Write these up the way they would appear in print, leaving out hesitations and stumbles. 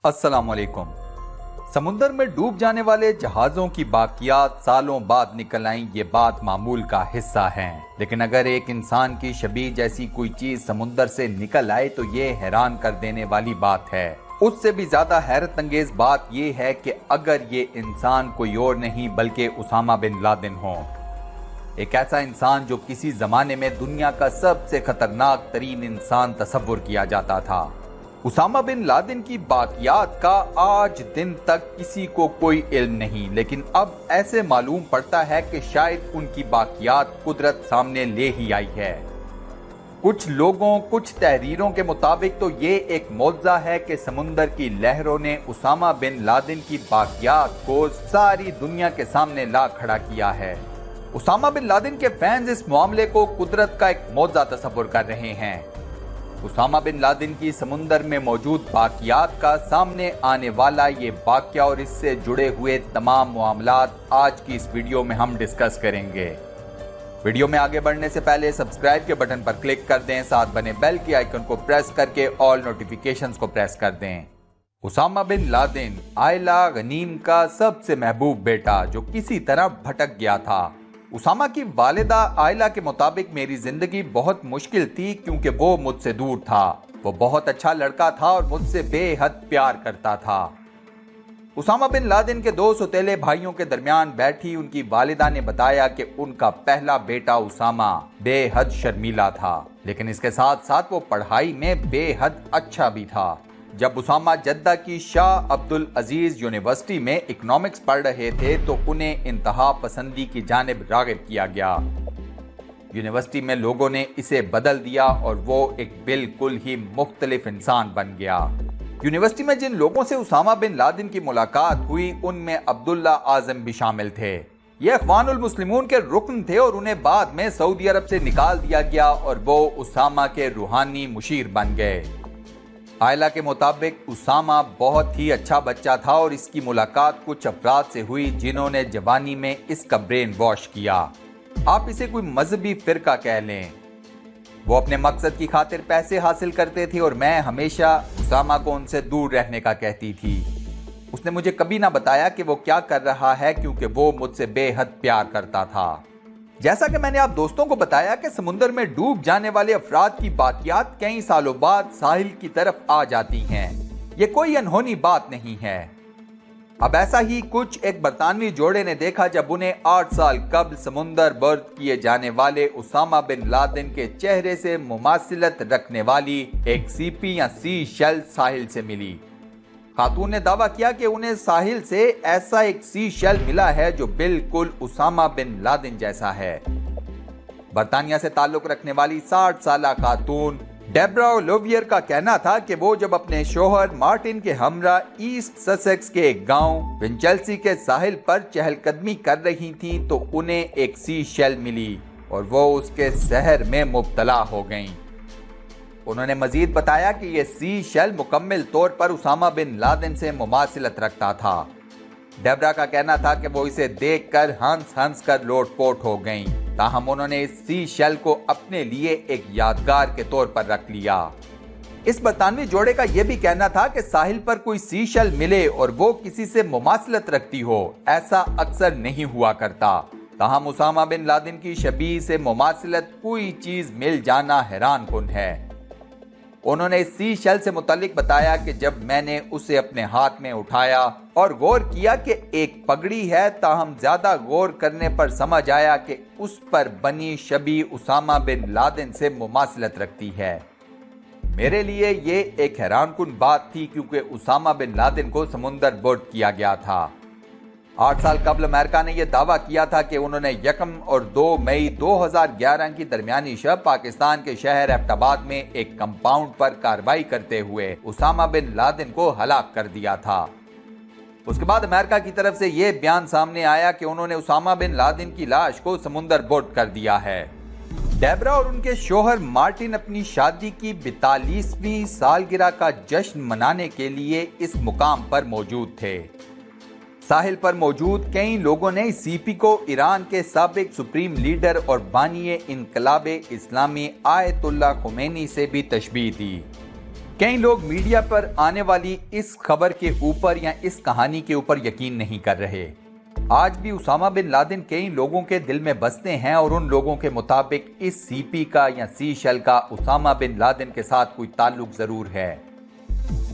अस्सलाम वालेकुम। समुंदर में डूब जाने वाले जहाजों की बाकियात सालों बाद निकल आईं, ये बात मामूल का हिस्सा है। लेकिन अगर एक इंसान की शबीह जैसी कोई चीज समुंदर से निकल आए तो ये हैरान कर देने वाली बात है। उससे भी ज्यादा हैरत अंगेज बात ये है कि अगर ये इंसान कोई और नहीं बल्कि उसामा बिन लादेन हो, एक ऐसा इंसान जो किसी जमाने में दुनिया का सबसे खतरनाक तरीन इंसान तस्वुर किया जाता था। उसामा बिन लादेन की बाकियात का आज दिन तक किसी को कोई इल्म नहीं, लेकिन अब ऐसे मालूम पड़ता है कि शायद उनकी बाकियात कुदरत सामने ले ही आई है। कुछ लोगों, कुछ तहरीरों के मुताबिक तो ये एक मौजज़ा है कि समुंदर की लहरों ने उसामा बिन लादेन की बाकियात को सारी दुनिया के सामने ला खड़ा किया है। उसामा बिन लादेन के फैंस इस मामले को कुदरत का एक मौजज़ा तस्वुर कर रहे हैं। उसामा बिन लादेन की समुंदर में मौजूद बाकियात का सामने आने वाला ये वाक़या और इससे जुड़े हुए तमाम मामलात आज की इस वीडियो में हम डिस्कस करेंगे। वीडियो में आगे बढ़ने से पहले सब्सक्राइब के बटन पर क्लिक कर दें, साथ बने बेल के आइकन को प्रेस करके ऑल नोटिफिकेशंस को प्रेस कर दें। उसामा बिन लादेन आयला गनीम का सबसे महबूब बेटा जो किसी तरह भटक गया था। उसामा की वालिदा आयला के मुताबिक मेरी जिंदगी बहुत मुश्किल थी क्योंकि वो मुझसे दूर था। वो बहुत अच्छा लड़का था और मुझसे बेहद प्यार करता था। उसामा बिन लादेन के दो सौतेले भाइयों के दरमियान बैठी उनकी वालिदा ने बताया कि उनका पहला बेटा उसामा बेहद शर्मीला था, लेकिन इसके साथ साथ वो पढ़ाई में बेहद अच्छा भी था। जब उसामा जद्दा की शाह अब्दुल अजीज यूनिवर्सिटी में इकोनॉमिक्स पढ़ रहे थे तो उन्हें इंतहा पसंदी की जानिब रागिब किया गया। यूनिवर्सिटी में लोगों ने इसे बदल दिया और वो एक बिल्कुल ही मुख्तलिफ इंसान बन गया। यूनिवर्सिटी में जिन लोगों से उसामा बिन लादेन की मुलाकात हुई उनमें अब्दुल्ला आजम भी शामिल थे। ये अखवानुल मुस्लिमून के रुकन थे और उन्हें बाद में सऊदी अरब से निकाल दिया गया और वो उसामा के रूहानी मुशीर बन गए। आयला के मुताबिक उसामा बहुत ही अच्छा बच्चा था और इसकी मुलाकात कुछ अफराद से हुई जिन्होंने जवानी में इसका ब्रेन वॉश किया। आप इसे कोई मजहबी फिरका कह लें। वो अपने मकसद की खातिर पैसे हासिल करते थे और मैं हमेशा उसामा को उनसे दूर रहने का कहती थी। उसने मुझे कभी ना बताया कि वो क्या कर रहा है क्योंकि वो मुझसे बेहद प्यार करता था। जैसा कि मैंने आप दोस्तों को बताया कि समुंदर में डूब जाने वाले अफराद की बाकियात कई सालों बाद साहिल की तरफ आ जाती हैं। ये कोई अनहोनी बात नहीं है। अब ऐसा ही कुछ एक बरतानवी जोड़े ने देखा जब उन्हें 8 साल कबल समुंदर बर्द किए जाने वाले उसामा बिन लादेन के चेहरे से मुमासिलत रखने वाली एक सीपी या सी शेल साहिल से मिली। खातून ने दावा किया कि उन्हें साहिल से ऐसा एक सी शेल मिला है जो बिल्कुल उसामा बिन लादेन जैसा है। बरतानिया से ताल्लुक रखने वाली 60 साला खातून डेब्रा ओलिवियर का कहना था कि वो जब अपने शोहर मार्टिन के हमरा ईस्ट ससेक्स के एक गांव विंचेल्सी के साहिल पर चहलकदमी कर रही थी तो उन्हें एक सी शेल मिली और वो उसके सहर में मुब्तला हो गईं। उन्होंने मजीद बताया कि यह सी शेल मुकम्मल तौर पर उसामा बिन लादेन से मुमासिलत रखता था। डेब्रा का कहना था कि वो इसे देखकर हंस हंस कर लोटपोट हो गईं, ताहम उन्होंने इस सी शेल को अपने लिए एक यादगार के तौर पर रख लिया। इस बरतानवी जोड़े का यह भी कहना था कि साहिल पर कोई सी शेल मिले और वो किसी से मुमासिलत रखती हो, ऐसा अक्सर नहीं हुआ करता। ताहम उसामा बिन लादेन की शबीह से मुमासिलत कोई चीज मिल जाना हैरान कुन है। उन्होंने इस सी शेल से मुतालिक बताया कि जब मैंने उसे अपने हाथ में उठाया और गौर किया कि एक पगड़ी है, ताहम ज्यादा गौर करने पर समझ आया कि उस पर बनी शबीह उसामा बिन लादेन से मुमासिलत रखती है। मेरे लिए ये एक हैरानकुन बात थी क्योंकि उसामा बिन लादेन को समुंदर बर्द किया गया था। 8 साल कबल अमेरिका ने यह दावा किया था कि उन्होंने 1 और 2 मई 2011 की दरमियानी शब पाकिस्तान के शहर एबटाबाद में एक कंपाउंड पर कार्रवाई करते हुए उसामा बिन लादेन को हलाक कर दिया था। उसके बाद अमेरिका की तरफ से यह बयान सामने आया कि उन्होंने उसामा बिन लादेन की लाश को समुंदर बर्द कर दिया है। डेब्रा और उनके शोहर मार्टिन अपनी शादी की 42वीं सालगिरह का जश्न मनाने के लिए इस मुकाम पर मौजूद थे। साहिल पर मौजूद कई लोगों ने सीपी को ईरान के साबिक सुप्रीम लीडर और बानिए इनकलाब इस्लामी आयतुल्लाह खुमैनी से भी तशबीह दी। کئی لوگ میڈیا پر آنے والی اس خبر کے اوپر یا اس کہانی کے اوپر یقین نہیں کر رہے۔ آج بھی اسامہ بن لادن کئی لوگوں کے دل میں بستے ہیں اور ان لوگوں کے مطابق اس سی پی کا یا سی شیل کا اسامہ بن لادن کے ساتھ کوئی تعلق ضرور ہے۔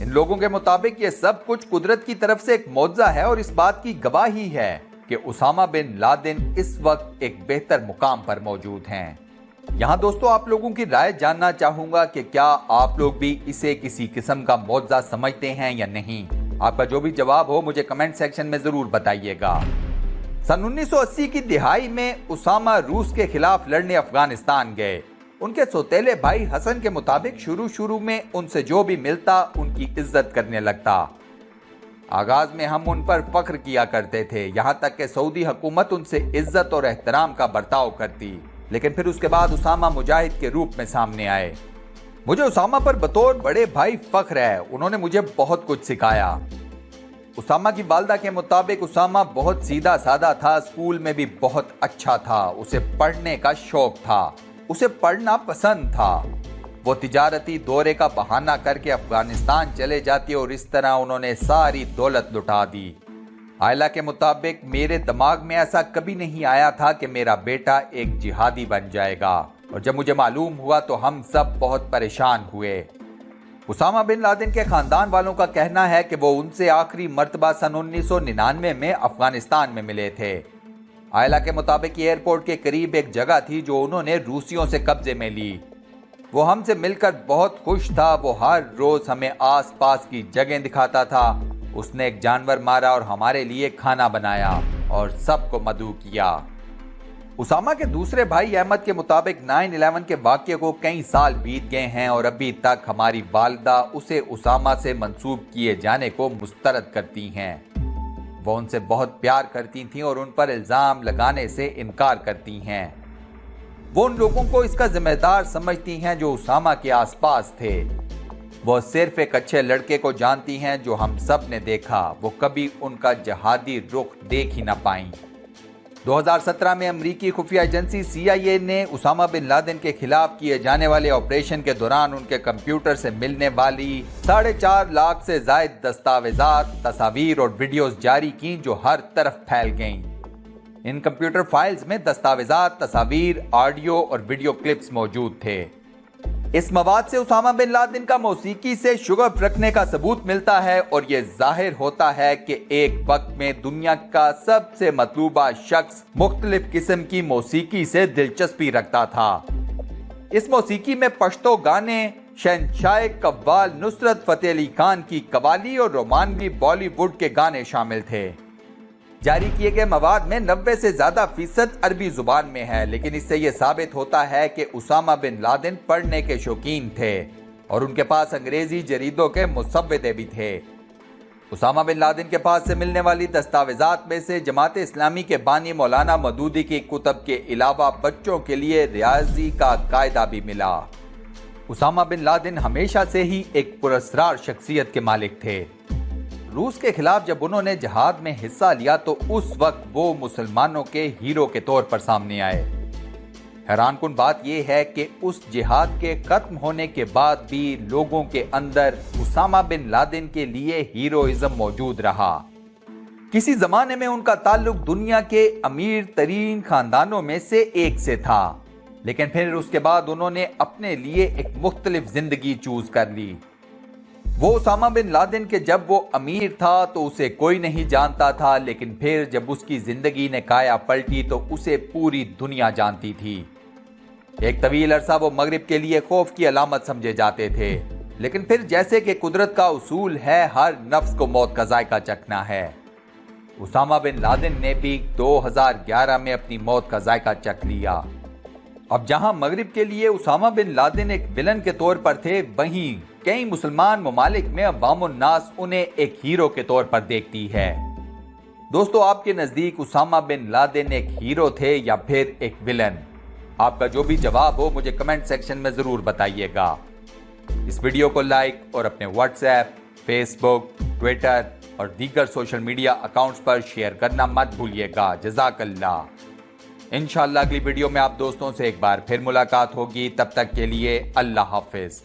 ان لوگوں کے مطابق یہ سب کچھ قدرت کی طرف سے ایک معجزہ ہے اور اس بات کی گواہی ہے کہ اسامہ بن لادن اس وقت ایک بہتر مقام پر موجود ہیں۔ یہاں دوستو آپ لوگوں کی رائے جاننا چاہوں گا کہ کیا آپ لوگ بھی اسے کسی قسم کا معجزہ سمجھتے ہیں یا نہیں؟ آپ کا جو بھی جواب ہو مجھے کمنٹ سیکشن میں ضرور بتائیے گا۔ سن 1980 کی دہائی میں اسامہ روس کے خلاف لڑنے افغانستان گئے۔ ان کے سوتیلے بھائی حسن کے مطابق شروع میں ان سے جو بھی ملتا ان کی عزت کرنے لگتا۔ آغاز میں ہم ان پر فخر کیا کرتے تھے، یہاں تک کہ سعودی حکومت ان سے عزت اور احترام کا برتاؤ کرتی، لیکن پھر اس کے بعد اسامہ مجاہد کے روپ میں سامنے آئے۔ مجھے اسامہ پر بطور بڑے بھائی فخر ہے، انہوں نے مجھے بہت کچھ سکھایا۔ اسامہ کی والدہ کے مطابق اسامہ بہت سیدھا سادہ تھا، اسکول میں بھی بہت اچھا تھا، اسے پڑھنے کا شوق تھا، اسے پڑھنا پسند تھا۔ وہ تجارتی دورے کا بہانہ کر کے افغانستان چلے جاتے اور اس طرح انہوں نے ساری دولت لٹا دی۔ عائلہ کے مطابق میرے دماغ میں ایسا کبھی نہیں آیا تھا کہ میرا بیٹا ایک جہادی بن جائے گا، اور جب مجھے معلوم ہوا تو ہم سب بہت پریشان ہوئے۔ اسامہ بن لادن کے خاندان والوں کا کہنا ہے کہ وہ ان سے آخری مرتبہ سن 1999 میں افغانستان میں ملے تھے۔ عائلہ کے مطابق ایئرپورٹ کے قریب ایک جگہ تھی جو انہوں نے روسیوں سے قبضے میں لی۔ وہ ہم سے مل کر بہت خوش تھا، وہ ہر روز ہمیں آس پاس کی جگہیں دکھاتا تھا۔ اس نے ایک جانور مارا اور ہمارے لیے کھانا بنایا اور سب کو مدعو کیا۔ اسامہ کے دوسرے بھائی احمد کے مطابق 9/11 کے واقعے کو کئی سال بیت گئے ہیں اور ابھی تک ہماری والدہ اسے اسامہ سے منسوب کیے جانے کو مسترد کرتی ہیں۔ وہ ان سے بہت پیار کرتی تھیں اور ان پر الزام لگانے سے انکار کرتی ہیں۔ وہ ان لوگوں کو اس کا ذمہ دار سمجھتی ہیں جو اسامہ کے آس پاس تھے۔ وہ صرف ایک اچھے لڑکے کو جانتی ہیں جو ہم سب نے دیکھا، وہ کبھی ان کا جہادی رخ دیکھ ہی نہ پائیں۔ 2017 میں امریکی خفیہ ایجنسی CIA نے اسامہ بن لادن کے خلاف کیے جانے والے آپریشن کے دوران ان کے کمپیوٹر سے ملنے والی 4.5 لاکھ سے زائد دستاویزات، تصاویر اور ویڈیوز جاری کیں جو ہر طرف پھیل گئیں۔ ان کمپیوٹر فائلز میں دستاویزات، تصاویر، آڈیو اور ویڈیو کلپس موجود تھے۔ اس مواد سے اسامہ بن لادن کا موسیقی سے شغف رکھنے کا ثبوت ملتا ہے اور یہ ظاہر ہوتا ہے کہ ایک وقت میں دنیا کا سب سے مطلوبہ شخص مختلف قسم کی موسیقی سے دلچسپی رکھتا تھا۔ اس موسیقی میں پشتو گانے، شہنشاہ قوال نصرت فتح علی خان کی قوالی اور رومانوی بالی ووڈ کے گانے شامل تھے۔ جاری کیے گئے مواد میں 90 سے زیادہ فیصد عربی زبان میں ہے، لیکن اس سے یہ ثابت ہوتا ہے کہ اسامہ بن لادن پڑھنے کے شوقین تھے اور ان کے پاس انگریزی جریدوں کے مسودے بھی تھے۔ اسامہ بن لادن کے پاس سے ملنے والی دستاویزات میں سے جماعت اسلامی کے بانی مولانا مودودی کی کتب کے علاوہ بچوں کے لیے ریاضی کا قاعدہ بھی ملا۔ اسامہ بن لادن ہمیشہ سے ہی ایک پراسرار شخصیت کے مالک تھے۔ روس کے خلاف جب انہوں نے جہاد میں حصہ لیا تو اس وقت وہ مسلمانوں کے ہیرو کے طور پر سامنے آئے۔ حیران کن بات یہ ہے کہ اس جہاد کے ختم ہونے کے بعد بھی لوگوں کے اندر اسامہ بن لادن کے لیے ہیروئزم موجود رہا۔ کسی زمانے میں ان کا تعلق دنیا کے امیر ترین خاندانوں میں سے ایک سے تھا، لیکن پھر اس کے بعد انہوں نے اپنے لیے ایک مختلف زندگی چوز کر لی۔ وہ اسامہ بن لادن کے جب وہ امیر تھا تو اسے کوئی نہیں جانتا تھا، لیکن پھر جب اس کی زندگی نے کایا پلٹی تو اسے پوری دنیا جانتی تھی۔ ایک طویل عرصہ وہ مغرب کے لیے خوف کی علامت سمجھے جاتے تھے، لیکن پھر جیسے کہ قدرت کا اصول ہے، ہر نفس کو موت کا ذائقہ چکھنا ہے۔ اسامہ بن لادن نے بھی 2011 میں اپنی موت کا ذائقہ چکھ لیا۔ اب جہاں مغرب کے لیے اسامہ بن لادن ایک ویلن کے طور پر تھے، وہیں کئی مسلمان ممالک میں عوام الناس انہیں ایک ہیرو کے طور پر دیکھتی ہے۔ دوستو، آپ کے نزدیک اسامہ بن لادن ایک ہیرو تھے یا پھر ایک ویلن؟ آپ کا جو بھی جواب ہو مجھے کمنٹ سیکشن میں ضرور بتائیے گا۔ اس ویڈیو کو لائک اور اپنے واٹس ایپ، فیس بک، ٹویٹر اور دیگر سوشل میڈیا اکاؤنٹس پر شیئر کرنا مت بھولیے گا۔ جزاک اللہ۔ انشاءاللہ اگلی ویڈیو میں آپ دوستوں سے ایک بار پھر ملاقات ہوگی، تب تک کے لیے اللہ حافظ۔